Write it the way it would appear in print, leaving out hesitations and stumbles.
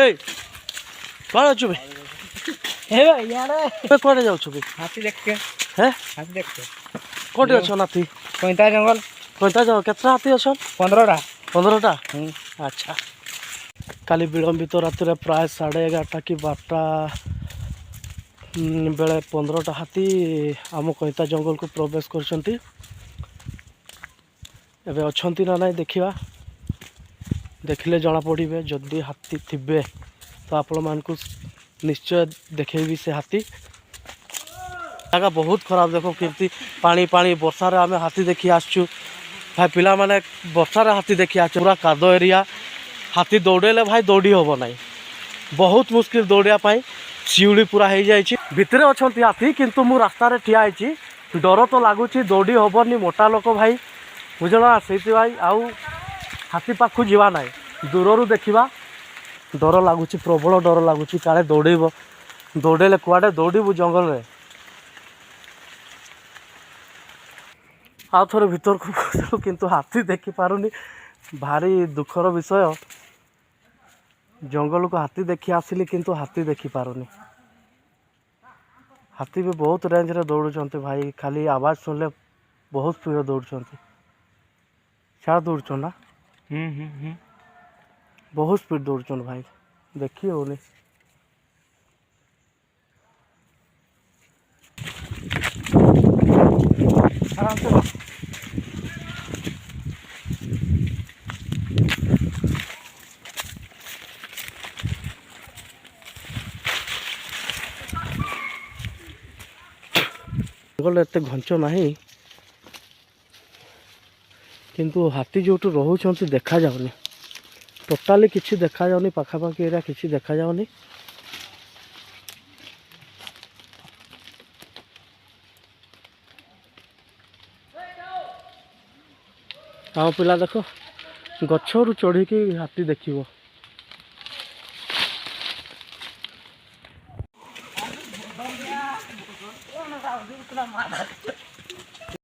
कौन अच्छु भाई कौन जाऊ हाथी देखते हैं हाथी देखते कौन अच्छ नाथी कोइता जंगल कौन जाओ केतना हाथी अच्छन 15टा 15टा अच्छा काली विलंबित राति प्राय 11:30 कि 12टा बेले 15टा हाथी आम कईता जंगल को प्रवेश करछंती एबे अछंती ना नहीं देखिया देखिले जना पड़े जदि हाथी थिबे तो आपण मान को निश्चय देखेबी से हाथी जगह बहुत खराब देखो केमती पानी पानी वर्षा रे आमे हाथी देखी आसछु भाई पिला माने वर्षा रे हाथी देखी आसछु पूरा कादो एरिया हाथी दौड़ेले भाई दौड़ी होबो नहीं बहुत मुश्किल दौड़िया पाई शिउली पूरा हो जाए भितर अच्छा हाथी किंतु मु रास्ता रे ठिया होइछि डर तो लगुच दौड़ी हेबनी मोटा लोक भाई बुझला से भाई आउ हाथी पाखु जीवा ना दूर देखा डर लगुच प्रबल डर लगुच काले दौड़ब दौड़ेले कुआडे दौड़बू जंगल रे आउ थोड़े भीतर को किंतु हाथी देखी पारुनी भारी दुखर विषय जंगल को हाथी देखी आसिली किंतु हाथी देखी पारुनी हाथी भी बहुत रेंज रे दौड़ुंट भाई खाली आवाज सुनले बहुत स्पीड दौड़ुंट क्या दौड़ ना बहुत स्पीड दौड़ुंट भाई देखी होनी आराम से जंगल एत घंच ना किंतु हाथी जो रोच देखा जाऊनी टोटाली किसी देखा जाऊनी पाखापाखि एरिया किसी देखा जाऊनी आम पिला देख गचरू चढ़ी हाथी देखिबो